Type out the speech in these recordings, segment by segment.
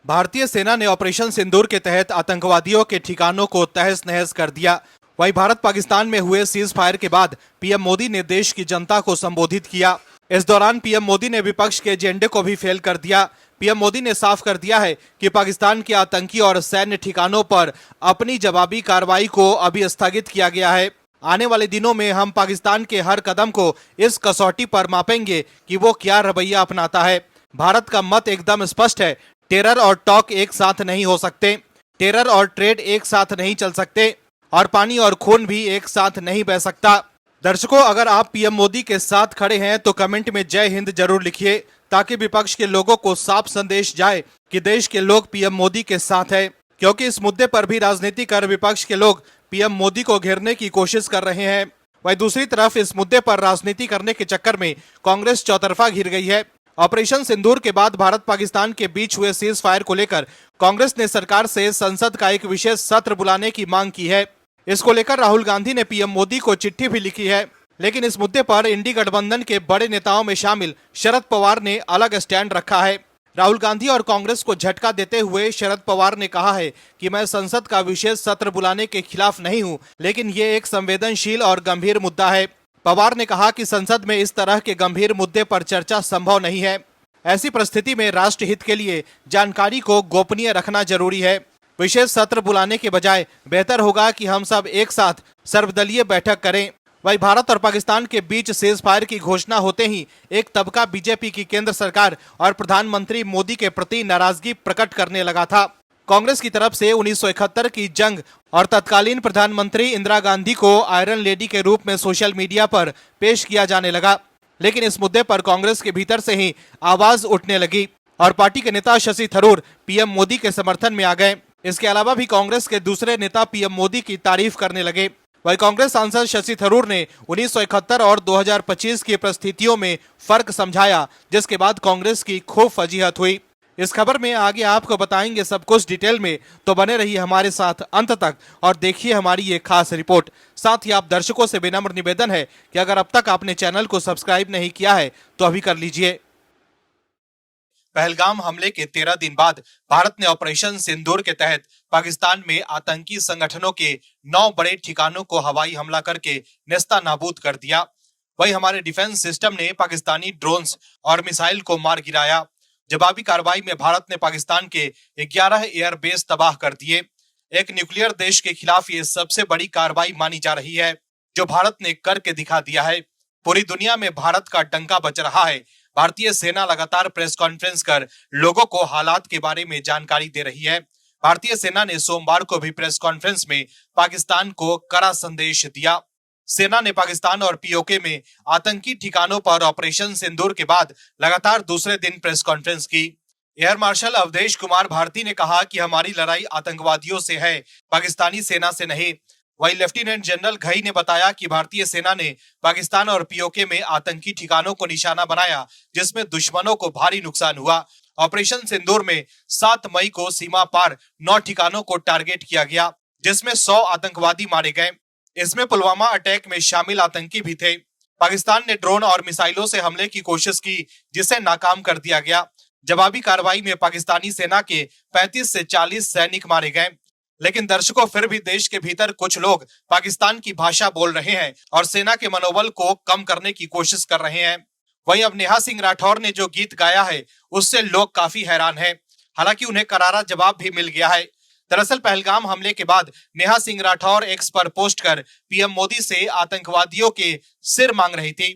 भारतीय सेना ने ऑपरेशन सिंदूर के तहत आतंकवादियों के ठिकानों को तहस नहस कर दिया। वहीं भारत पाकिस्तान में हुए सीज फायर के बाद पीएम मोदी ने देश की जनता को संबोधित किया। इस दौरान पीएम मोदी ने विपक्ष के एजेंडे को भी फेल कर दिया। पीएम मोदी ने साफ कर दिया है कि पाकिस्तान के आतंकी और सैन्य ठिकानों पर अपनी जवाबी कार्रवाई को अभी स्थगित किया गया है। आने वाले दिनों में हम पाकिस्तान के हर कदम को इस कसौटी पर मापेंगे कि वो क्या रवैया अपनाता है। भारत का मत एकदम स्पष्ट है। टेरर और टॉक एक साथ नहीं हो सकते, टेरर और ट्रेड एक साथ नहीं चल सकते, और पानी और खून भी एक साथ नहीं बह सकता। दर्शकों, अगर आप पीएम मोदी के साथ खड़े हैं तो कमेंट में जय हिंद जरूर लिखिए, ताकि विपक्ष के लोगों को साफ संदेश जाए कि देश के लोग पीएम मोदी के साथ हैं। क्योंकि इस मुद्दे पर भी राजनीति कर विपक्ष के लोग पीएम मोदी को घेरने की कोशिश कर रहे हैं। वहीं दूसरी तरफ इस मुद्दे पर राजनीति करने के चक्कर में कांग्रेस चौतरफा घिर गई है। ऑपरेशन सिंदूर के बाद भारत पाकिस्तान के बीच हुए सीज फायर को लेकर कांग्रेस ने सरकार से संसद का एक विशेष सत्र बुलाने की मांग की है। इसको लेकर राहुल गांधी ने पीएम मोदी को चिट्ठी भी लिखी है। लेकिन इस मुद्दे पर इंडी गठबंधन के बड़े नेताओं में शामिल शरद पवार ने अलग स्टैंड रखा है। राहुल गांधी और कांग्रेस को झटका देते हुए शरद पवार ने कहा है कि मैं संसद का विशेष सत्र बुलाने के खिलाफ नहीं हूं, लेकिन ये एक संवेदनशील और गंभीर मुद्दा है। पवार ने कहा कि संसद में इस तरह के गंभीर मुद्दे पर चर्चा संभव नहीं है। ऐसी परिस्थिति में राष्ट्र हित के लिए जानकारी को गोपनीय रखना जरूरी है। विशेष सत्र बुलाने के बजाय बेहतर होगा कि हम सब एक साथ सर्वदलीय बैठक करें। वहीं भारत और पाकिस्तान के बीच सीज फायर की घोषणा होते ही एक तबका बीजेपी की केंद्र सरकार और प्रधानमंत्री मोदी के प्रति नाराजगी प्रकट करने लगा था। कांग्रेस की तरफ से 1971 की जंग और तत्कालीन प्रधानमंत्री इंदिरा गांधी को आयरन लेडी के रूप में सोशल मीडिया पर पेश किया जाने लगा। लेकिन इस मुद्दे पर कांग्रेस के भीतर से ही आवाज उठने लगी और पार्टी के नेता शशि थरूर पीएम मोदी के समर्थन में आ गए। इसके अलावा भी कांग्रेस के दूसरे नेता पीएम मोदी की तारीफ करने लगे। वही कांग्रेस सांसद शशि थरूर ने 1971 और 2025 की परिस्थितियों में फर्क समझाया, जिसके बाद कांग्रेस की खूब फजीहत हुई। इस खबर में आगे आपको बताएंगे सब कुछ डिटेल में, तो बने रहिए हमारे साथ अंत तक और देखिए हमारी ये खास रिपोर्ट। साथ ही आप दर्शकों से विनम्र निवेदन है कि अगर अब तक आपने चैनल को सब्सक्राइब नहीं किया है तो अभी कर लीजिए। पहलगाम हमले के 13 दिन बाद भारत ने ऑपरेशन सिंदूर के तहत पाकिस्तान में आतंकी संगठनों के 9 बड़े ठिकानों को हवाई हमला करके नेस्तनाबूद कर दिया। वहीं हमारे डिफेंस सिस्टम ने पाकिस्तानी ड्रोन्स और मिसाइल को मार गिराया। जवाबी कार्रवाई में भारत ने पाकिस्तान के 11 एयरबेस तबाह कर दिए। एक न्यूक्लियर देश के खिलाफ ये सबसे बड़ी कार्रवाई मानी जा रही है, जो भारत ने करके दिखा दिया है। पूरी दुनिया में भारत का डंका बज रहा है। भारतीय सेना लगातार प्रेस कॉन्फ्रेंस कर लोगों को हालात के बारे में जानकारी दे रही है। भारतीय सेना ने सोमवार को भी प्रेस कॉन्फ्रेंस में पाकिस्तान को कड़ा संदेश दिया। सेना ने पाकिस्तान और पीओके में आतंकी ठिकानों पर ऑपरेशन सिंदूर के बाद लगातार दूसरे दिन प्रेस कॉन्फ्रेंस की। एयर मार्शल अवधेश कुमार भारती ने कहा कि हमारी लड़ाई आतंकवादियों से है, पाकिस्तानी सेना से नहीं। वहीं लेफ्टिनेंट जनरल घई ने बताया कि भारतीय सेना ने पाकिस्तान और पीओके में आतंकी ठिकानों को निशाना बनाया, जिसमें दुश्मनों को भारी नुकसान हुआ। ऑपरेशन सिंदूर में 7 मई को सीमा पार 9 ठिकानों को टारगेट किया गया, जिसमें 100 आतंकवादी मारे गए। इसमें पुलवामा अटैक में शामिल आतंकी भी थे। पाकिस्तान ने ड्रोन और मिसाइलों से हमले की कोशिश की, जिसे नाकाम कर दिया गया। जवाबी कार्रवाई में पाकिस्तानी सेना के 35 से 40 सैनिक मारे गए। लेकिन दर्शकों, फिर भी देश के भीतर कुछ लोग पाकिस्तान की भाषा बोल रहे हैं और सेना के मनोबल को कम करने की कोशिश कर रहे हैं। वहीं अब नेहा सिंह राठौर ने जो गीत गाया है, उससे लोग काफी हैरान हैं। हालांकि उन्हें करारा जवाब भी मिल गया है। दरअसल पहलगाम हमले के बाद नेहा सिंह राठौर एक्स पर पोस्ट कर पीएम मोदी से आतंकवादियों के सिर मांग रही थी।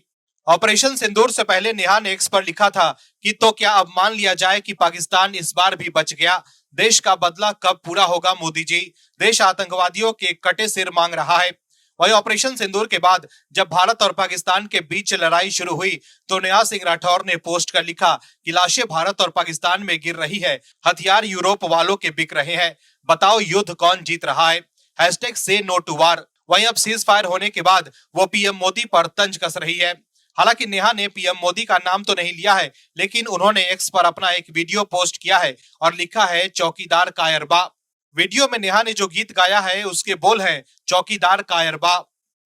ऑपरेशन सिंदूर से पहले नेहा ने एक्स पर लिखा था कि तो क्या अब मान लिया जाए कि पाकिस्तान इस बार भी बच गया। देश का बदला कब पूरा होगा मोदी जी, देश आतंकवादियों के कटे सिर मांग रहा है। वही ऑपरेशन सिंदूर के बाद जब भारत और पाकिस्तान के बीच लड़ाई शुरू हुई तो नेहा सिंह राठौर ने पोस्ट कर लिखा कि लाशें भारत और पाकिस्तान में गिर रही है, हथियार यूरोप वालों के बिक रहे हैं, बताओ युद्ध कौन जीत रहा है, हैशटैग से नो टू वार। वहीं अब सीज फायर होने के बाद वो पीएम मोदी पर तंज कस रही है। हालांकि नेहा ने पीएम मोदी का नाम तो नहीं लिया है, लेकिन उन्होंने एक्स पर अपना एक वीडियो पोस्ट किया है और लिखा है चौकीदार कायरबा। वीडियो में नेहा ने जो गीत गाया है उसके बोल हैं चौकीदार कायरबा।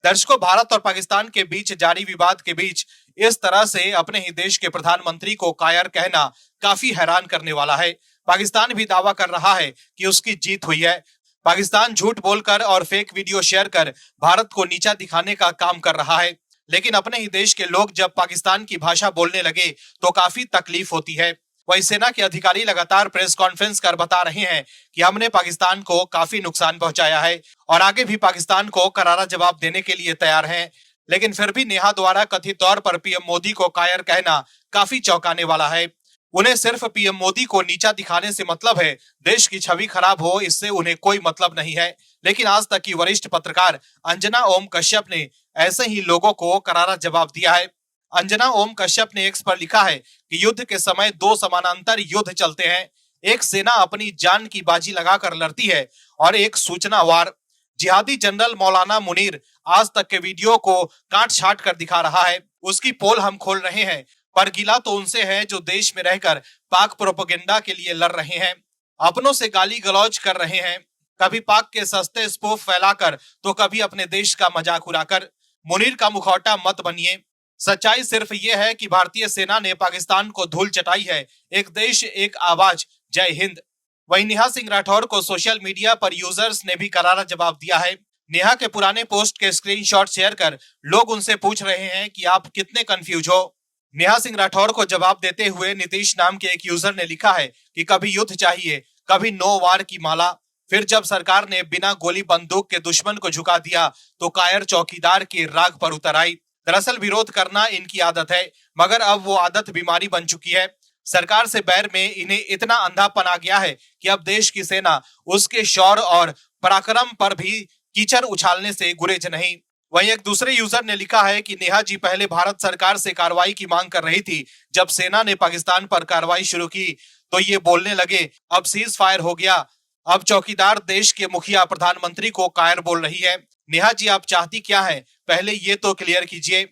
दर्शकों, भारत और पाकिस्तान के बीच जारी विवाद के बीच इस तरह से अपने ही देश के प्रधानमंत्री को कायर कहना काफी हैरान करने वाला है। पाकिस्तान भी दावा कर रहा है कि उसकी जीत हुई है। पाकिस्तान झूठ बोलकर और फेक वीडियो शेयर कर भारत को नीचा दिखाने का काम कर रहा है, लेकिन अपने ही देश के लोग जब पाकिस्तान की भाषा बोलने लगे तो काफी तकलीफ होती है। वही सेना के अधिकारी लगातार प्रेस कॉन्फ्रेंस कर बता रहे हैं कि हमने पाकिस्तान को काफी नुकसान पहुंचाया है और आगे भी पाकिस्तान को करारा जवाब देने के लिए तैयार हैं। लेकिन फिर भी नेहा द्वारा कथित तौर पर पीएम मोदी को कायर कहना काफी चौंकाने वाला है। उन्हें सिर्फ पीएम मोदी को नीचा दिखाने से मतलब है, देश की छवि खराब हो इससे उन्हें कोई मतलब नहीं है। लेकिन आज तक की वरिष्ठ पत्रकार अंजना ओम कश्यप ने ऐसे ही लोगों को करारा जवाब दिया है। अंजना ओम कश्यप ने एक्स पर लिखा है कि युद्ध के समय दो समानांतर युद्ध चलते हैं, एक सेना अपनी जान की बाजी लगाकर लड़ती है और एक सूचना वार। जिहादी जनरल मौलाना मुनीर आज तक के वीडियो को काट छाट कर दिखा रहा है। उसकी पोल हम खोल रहे हैं, पर गिला तो उनसे है जो देश में रहकर पाक प्रोपेगेंडा के लिए लड़ रहे हैं, अपनों से गाली गलौज कर रहे हैं, कभी पाक के सस्ते स्पूफ फैलाकर तो कभी अपने देश का मजाक उड़ाकर। मुनीर का मुखौटा मत बनिए। सच्चाई सिर्फ ये है कि भारतीय सेना ने पाकिस्तान को धूल चटाई है। एक देश एक आवाज, जय हिंद। वहीं नेहा सिंह राठौर को सोशल मीडिया पर यूजर्स ने भी करारा जवाब दिया है। नेहा के पुराने पोस्ट के स्क्रीनशॉट शेयर कर लोग उनसे पूछ रहे हैं कि आप कितने कंफ्यूज हो। नेहा सिंह राठौर को जवाब देते हुए नीतीश नाम के एक यूजर ने लिखा है कि कभी युद्ध चाहिए, कभी नो वार की माला। फिर जब सरकार ने बिना गोली बंदूक के दुश्मन को झुका दिया तो कायर चौकीदार की राग पर उतर आई। दरअसल विरोध करना इनकी आदत है, मगर अब वो आदत बीमारी बन चुकी है। सरकार से बैर में इन्हें इतना अंधापन आ गया है कि अब देश की सेना उसके शौर्य और पराक्रम पर भी कीचड़ उछालने से गुरेज नहीं। वहीं एक दूसरे यूजर ने लिखा है कि नेहा जी पहले भारत सरकार से कार्रवाई की मांग कर रही थी, जब सेना ने पाकिस्तान पर कार्रवाई शुरू की तो ये बोलने लगे अब सीज फायर हो गया। अब चौकीदार देश के मुखिया प्रधानमंत्री को कायर बोल रही है। नेहा जी आप चाहती क्या है, पहले ये तो क्लियर कीजिए।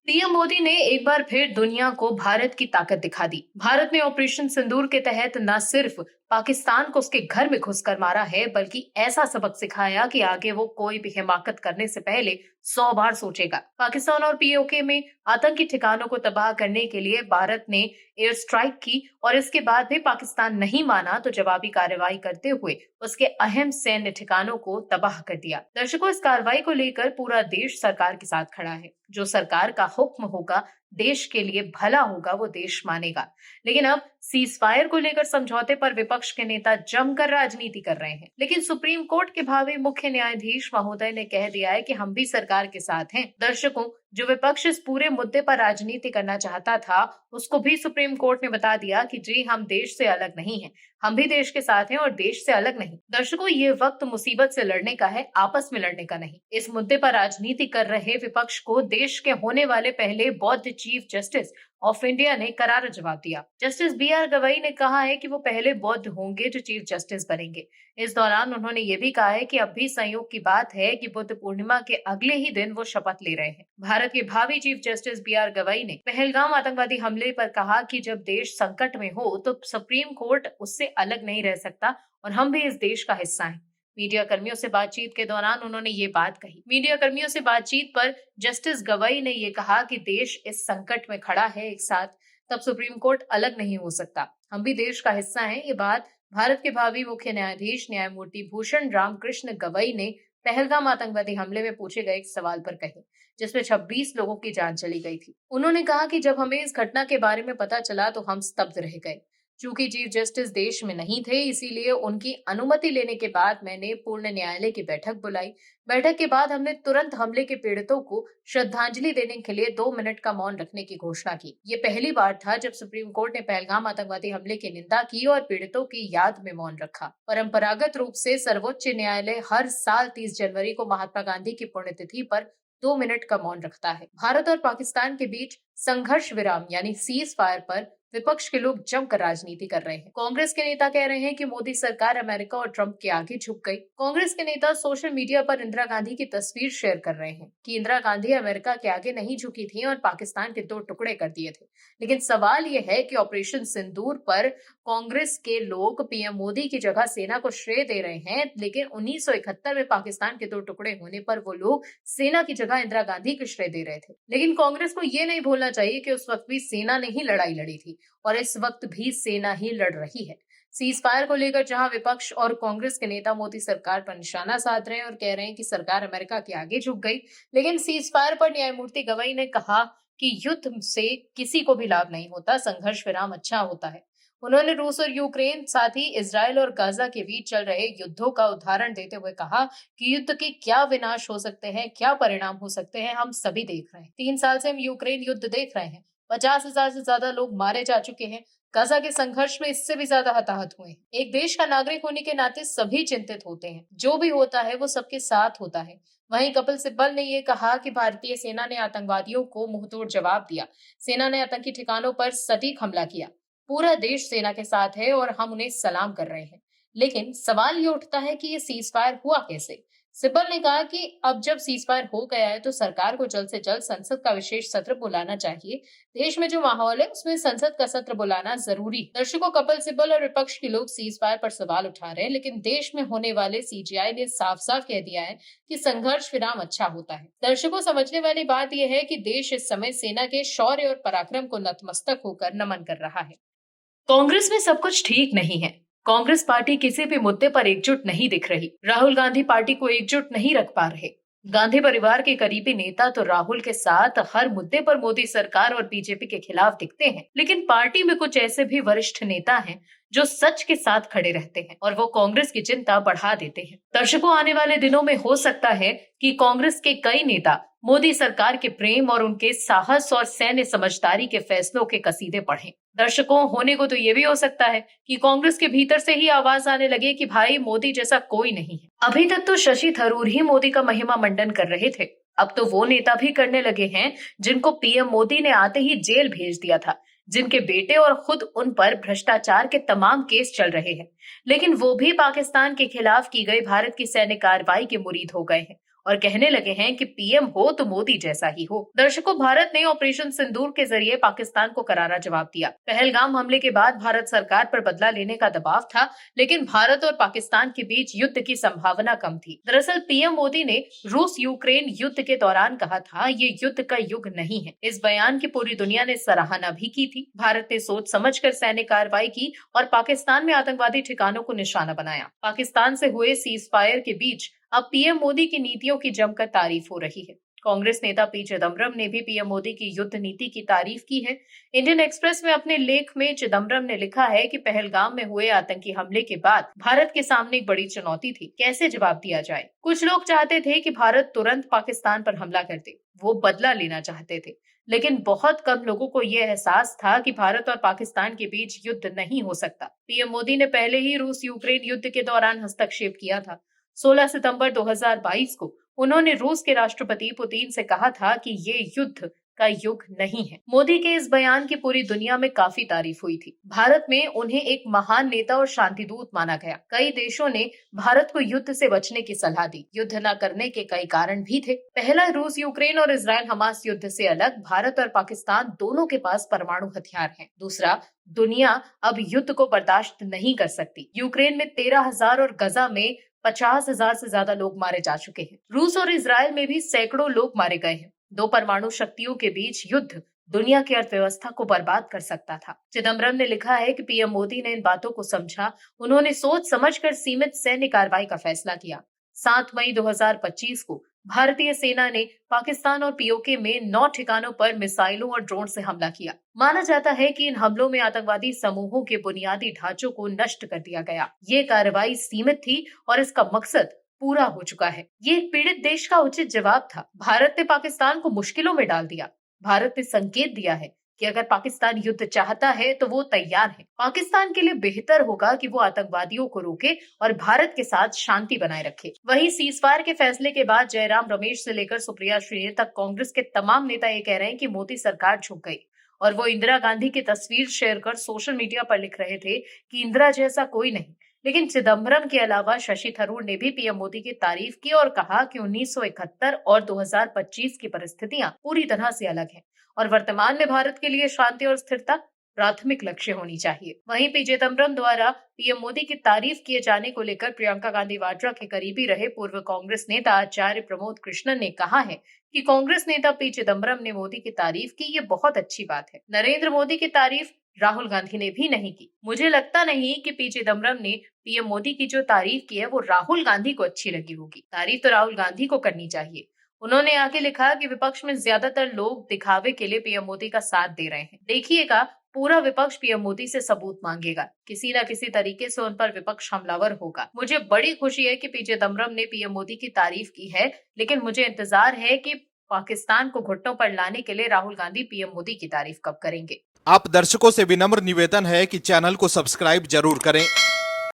पीएम मोदी ने एक बार फिर दुनिया को भारत की ताकत दिखा दी। भारत ने ऑपरेशन सिंदूर के तहत न सिर्फ पाकिस्तान को उसके घर में घुसकर मारा है, बल्कि ऐसा सबक सिखाया कि आगे वो कोई भी हिमाकत करने से पहले 100 बार सोचेगा। पाकिस्तान और पीओके में आतंकी ठिकानों को तबाह करने के लिए भारत ने एयर स्ट्राइक की और इसके बाद भी पाकिस्तान नहीं माना तो जवाबी कार्रवाई करते हुए उसके अहम सैन्य ठिकानों को तबाह कर दिया। दर्शकों, इस कार्रवाई को लेकर पूरा देश सरकार के साथ खड़ा है। जो सरकार का हुक्म होगा, देश के लिए भला होगा, वो देश मानेगा। लेकिन अब सीज फायर को लेकर समझौते पर विपक्ष के नेता जमकर राजनीति कर रहे हैं। लेकिन सुप्रीम कोर्ट के भावी मुख्य न्यायाधीश महोदय ने कह दिया है कि हम भी सरकार के साथ हैं। दर्शकों, जो विपक्ष इस पूरे मुद्दे पर राजनीति करना चाहता था, उसको भी सुप्रीम कोर्ट ने बता दिया कि जी हम देश से अलग नहीं हैं, हम भी देश के साथ हैं और देश से अलग नहीं। दर्शकों, ये वक्त मुसीबत से लड़ने का है, आपस में लड़ने का नहीं। इस मुद्दे पर राजनीति कर रहे विपक्ष को देश के होने वाले पहले बौद्ध चीफ जस्टिस ऑफ इंडिया ने करारा जवाब दिया। जस्टिस BR गवई ने कहा है कि वो पहले बौद्ध होंगे जो चीफ जस्टिस बनेंगे। इस दौरान उन्होंने ये भी कहा है कि अब भी संयोग की बात है कि बुद्ध पूर्णिमा के अगले ही दिन वो शपथ ले रहे हैं। भारत के भावी चीफ जस्टिस BR गवई ने पहलगाम आतंकवादी हमले पर कहा कि जब देश संकट में हो तो सुप्रीम कोर्ट उससे अलग नहीं रह सकता और हम भी इस देश का हिस्सा हैं। मीडिया कर्मियों से बातचीत के दौरान उन्होंने ये बात कही। मीडिया कर्मियों से बातचीत पर जस्टिस गवई ने ये कहा कि देश इस संकट में खड़ा है एक साथ, तब सुप्रीम कोर्ट अलग नहीं हो सकता, हम भी देश का हिस्सा हैं। ये बात भारत के भावी मुख्य न्यायाधीश न्यायमूर्ति भूषण राम कृष्ण गवई ने पहलगाम आतंकवादी हमले में पूछे गए एक सवाल पर कही, जिसमें 26 लोगों की जान चली गई थी। उन्होंने कहा कि जब हमें इस घटना के बारे में पता चला तो हम स्तब्ध रह गए। चूंकि चीफ जस्टिस देश में नहीं थे, इसीलिए उनकी अनुमति लेने के बाद मैंने पूर्ण न्यायालय की बैठक बुलाई। बैठक के बाद हमने तुरंत हमले के पीड़ितों को श्रद्धांजलि देने के लिए 2 मिनट का मौन रखने की घोषणा की। ये पहली बार था जब सुप्रीम कोर्ट ने पहलगाम आतंकवादी हमले की निंदा की और पीड़ितों की याद में मौन रखा। परंपरागत रूप से सर्वोच्च न्यायालय हर साल 30 जनवरी को महात्मा गांधी की पुण्यतिथि पर 2 मिनट का मौन रखता है। भारत और पाकिस्तान के बीच संघर्ष विराम यानी सीज फायर पर विपक्ष के लोग जमकर राजनीति कर रहे हैं। कांग्रेस के नेता कह रहे हैं कि मोदी सरकार अमेरिका और ट्रंप के आगे झुक गई। कांग्रेस के नेता सोशल मीडिया पर इंदिरा गांधी की तस्वीर शेयर कर रहे हैं कि इंदिरा गांधी अमेरिका के आगे नहीं झुकी थी और पाकिस्तान के 2 टुकड़े कर दिए थे। लेकिन सवाल यह है कि ऑपरेशन सिंदूर पर कांग्रेस के लोग पीएम मोदी की जगह सेना को श्रेय दे रहे हैं, लेकिन 1971 में पाकिस्तान के 2 टुकड़े होने पर वो लोग सेना की जगह इंदिरा गांधी को श्रेय दे रहे थे। लेकिन कांग्रेस को ये नहीं भूलना चाहिए कि उस वक्त भी सेना ने ही लड़ाई लड़ी थी और इस वक्त भी सेना ही लड़ रही है। सीज फायर को लेकर जहां विपक्ष और कांग्रेस के नेता मोदी सरकार पर निशाना साध रहे हैं और कह रहे हैं कि सरकार अमेरिका के आगे झुक गई, लेकिन सीज फायर पर न्यायमूर्ति गवई ने कहा कि युद्ध से किसी को भी लाभ नहीं होता, संघर्ष विराम अच्छा होता है। उन्होंने रूस और यूक्रेन, साथ ही इजराइल और गाजा के बीच चल रहे युद्धों का उदाहरण देते हुए कहा कि युद्ध के क्या विनाश हो सकते हैं, क्या परिणाम हो सकते हैं, हम सभी देख रहे हैं। 3 साल से हम यूक्रेन युद्ध देख रहे हैं। 50,000 से ज्यादा लोग मारे जा चुके हैं। गाजा के संघर्ष में इससे भी ज्यादा हताहत हुए हैं। एक देश का नागरिक होने के नाते सभी चिंतित होते हैं। जो भी होता है वो सबके साथ होता है। वहीं कपिल सिब्बल ने ये कहा कि भारतीय सेना ने आतंकवादियों को मुंहतोड़ जवाब दिया। सेना ने आतंकी ठिकानों पर सटीक हमला किया। पूरा देश सेना के साथ है और हम उन्हें सलाम कर रहे हैं। लेकिन सवाल ये उठता है कि ये सीज फायर हुआ कैसे? सिब्बल ने कहा कि अब जब सीज फायर हो गया है तो सरकार को जल्द से जल्द संसद का विशेष सत्र बुलाना चाहिए। देश में जो माहौल है उसमें संसद का सत्र बुलाना जरूरी। दर्शकों, कपिल सिब्बल और विपक्ष के लोग सीज फायर पर सवाल उठा रहे हैं, लेकिन देश में होने वाले सीजीआई ने साफ साफ कह दिया है कि संघर्ष विराम अच्छा होता है। दर्शकों, समझने वाली बात यह है कि देश इस समय सेना के शौर्य और पराक्रम को नतमस्तक होकर नमन कर रहा है। कांग्रेस में सब कुछ ठीक नहीं है। कांग्रेस पार्टी किसी भी मुद्दे पर एकजुट नहीं दिख रही। राहुल गांधी पार्टी को एकजुट नहीं रख पा रहे। गांधी परिवार के करीबी नेता तो राहुल के साथ हर मुद्दे पर मोदी सरकार और बीजेपी के खिलाफ दिखते हैं, लेकिन पार्टी में कुछ ऐसे भी वरिष्ठ नेता हैं जो सच के साथ खड़े रहते हैं और वो कांग्रेस की चिंता बढ़ा देते हैं। दर्शकों, आने वाले दिनों में हो सकता है कि कांग्रेस के कई नेता मोदी सरकार के प्रेम और उनके साहस और सैन्य समझदारी के फैसलों के कसीदे पढ़ें। दर्शकों, होने को तो ये भी हो सकता है कि कांग्रेस के भीतर से ही आवाज आने लगे कि भाई मोदी जैसा कोई नहीं है। अभी तक तो शशि थरूर ही मोदी का महिमा मंडन कर रहे थे। अब तो वो नेता भी करने लगे हैं जिनको पीएम मोदी ने आते ही जेल भेज दिया था, जिनके बेटे और खुद उन पर भ्रष्टाचार के तमाम केस चल रहे हैं, लेकिन वो भी पाकिस्तान के खिलाफ की गई भारत की सैन्य कार्रवाई के मुरीद हो गए हैं और कहने लगे हैं कि पीएम हो तो मोदी जैसा ही हो। दर्शकों, भारत ने ऑपरेशन सिंदूर के जरिए पाकिस्तान को करारा जवाब दिया। पहलगाम हमले के बाद भारत सरकार पर बदला लेने का दबाव था, लेकिन भारत और पाकिस्तान के बीच युद्ध की संभावना कम थी। दरअसल पीएम मोदी ने रूस यूक्रेन युद्ध के दौरान कहा था, ये युद्ध का युग नहीं है। इस बयान की पूरी दुनिया ने सराहना भी की थी। भारत ने सोच समझकर सैन्य कार्रवाई की और पाकिस्तान में आतंकवादी ठिकानों को निशाना बनाया। पाकिस्तान से हुए सीज फायर के बीच अब पीएम मोदी की नीतियों की जमकर तारीफ हो रही है। कांग्रेस नेता पी चिदम्बरम ने भी पीएम मोदी की युद्ध नीति की तारीफ की है। इंडियन एक्सप्रेस में अपने लेख में चिदम्बरम ने लिखा है कि पहलगाम में हुए आतंकी हमले के बाद भारत के सामने एक बड़ी चुनौती थी, कैसे जवाब दिया जाए। कुछ लोग चाहते थे कि भारत तुरंत पाकिस्तान पर हमला कर दे, वो बदला लेना चाहते थे, लेकिन बहुत कम लोगों को यह एहसास था कि भारत और पाकिस्तान के बीच युद्ध नहीं हो सकता। पीएम मोदी ने पहले ही रूस यूक्रेन युद्ध के दौरान हस्तक्षेप किया था। 16 सितंबर 2022 को उन्होंने रूस के राष्ट्रपति पुतिन से कहा था कि ये युद्ध का युग नहीं है। मोदी के इस बयान की पूरी दुनिया में काफी तारीफ हुई थी। भारत में उन्हें एक महान नेता और शांतिदूत माना गया। कई देशों ने भारत को युद्ध से बचने की सलाह दी। युद्ध न करने के कई कारण भी थे। पहला, रूस यूक्रेन और इजराइल हमास युद्ध से अलग भारत और पाकिस्तान दोनों के पास परमाणु हथियार हैं। दूसरा, दुनिया अब युद्ध को बर्दाश्त नहीं कर सकती। यूक्रेन में 13,000 और गजा में 50,000 से ज्यादा लोग मारे जा चुके हैं। रूस और इजराइल में भी सैकड़ों लोग मारे गए हैं। दो परमाणु शक्तियों के बीच युद्ध दुनिया की अर्थव्यवस्था को बर्बाद कर सकता था। चिदम्बरम ने लिखा है कि पीएम मोदी ने इन बातों को समझा। उन्होंने सोच समझकर सीमित सैन्य कार्रवाई का फैसला किया। 7 मई 2025 को भारतीय सेना ने पाकिस्तान और पीओके में 9 ठिकानों पर मिसाइलों और ड्रोन से हमला किया। माना जाता है कि इन हमलों में आतंकवादी समूहों के बुनियादी ढांचों को नष्ट कर दिया गया। ये कार्रवाई सीमित थी और इसका मकसद पूरा हो चुका है। ये एक पीड़ित देश का उचित जवाब था। भारत ने पाकिस्तान को मुश्किलों में डाल दिया। भारत ने संकेत दिया है कि अगर पाकिस्तान युद्ध चाहता है तो वो तैयार है। पाकिस्तान के लिए बेहतर होगा कि वो आतंकवादियों को रोके और भारत के साथ शांति बनाए रखे। वहीं सीजफायर के फैसले के बाद जयराम रमेश से लेकर सुप्रिया श्रीने तक कांग्रेस के तमाम नेता ये कह रहे हैं कि मोदी सरकार झुक गई और वो इंदिरा गांधी की तस्वीर शेयर कर सोशल मीडिया पर लिख रहे थे कि इंदिरा जैसा कोई नहीं। लेकिन चिदम्बरम के अलावा शशि थरूर ने भी पीएम मोदी की तारीफ की और कहा कि 1971 और 2025 की परिस्थितियां पूरी तरह से अलग हैं और वर्तमान में भारत के लिए शांति और स्थिरता प्राथमिक लक्ष्य होनी चाहिए। वहीं पी चिदम्बरम द्वारा पीएम मोदी की तारीफ किए जाने को लेकर प्रियंका गांधी वाड्रा के करीबी रहे पूर्व कांग्रेस नेता आचार्य प्रमोद कृष्णन ने कहा है कि कांग्रेस नेता पी चिदम्बरम ने मोदी की तारीफ की, ये बहुत अच्छी बात है। नरेंद्र मोदी की तारीफ राहुल गांधी ने भी नहीं की। मुझे लगता नहीं कि पी चिदम्बरम ने पीएम मोदी की जो तारीफ की है वो राहुल गांधी को अच्छी लगी होगी। तारीफ तो राहुल गांधी को करनी चाहिए। उन्होंने आगे लिखा कि विपक्ष में ज्यादातर लोग दिखावे के लिए पीएम मोदी का साथ दे रहे हैं। देखिएगा, पूरा विपक्ष पीएम मोदी से सबूत मांगेगा। किसी न किसी तरीके से उन पर विपक्ष हमलावर होगा। मुझे बड़ी खुशी है कि पी चिदम्बरम ने पीएम मोदी की तारीफ की है, लेकिन मुझे इंतजार है कि पाकिस्तान को घुटनों पर लाने के लिए राहुल गांधी पीएम मोदी की तारीफ कब करेंगे। आप दर्शकों से विनम्र निवेदन है कि चैनल को सब्सक्राइब जरूर करें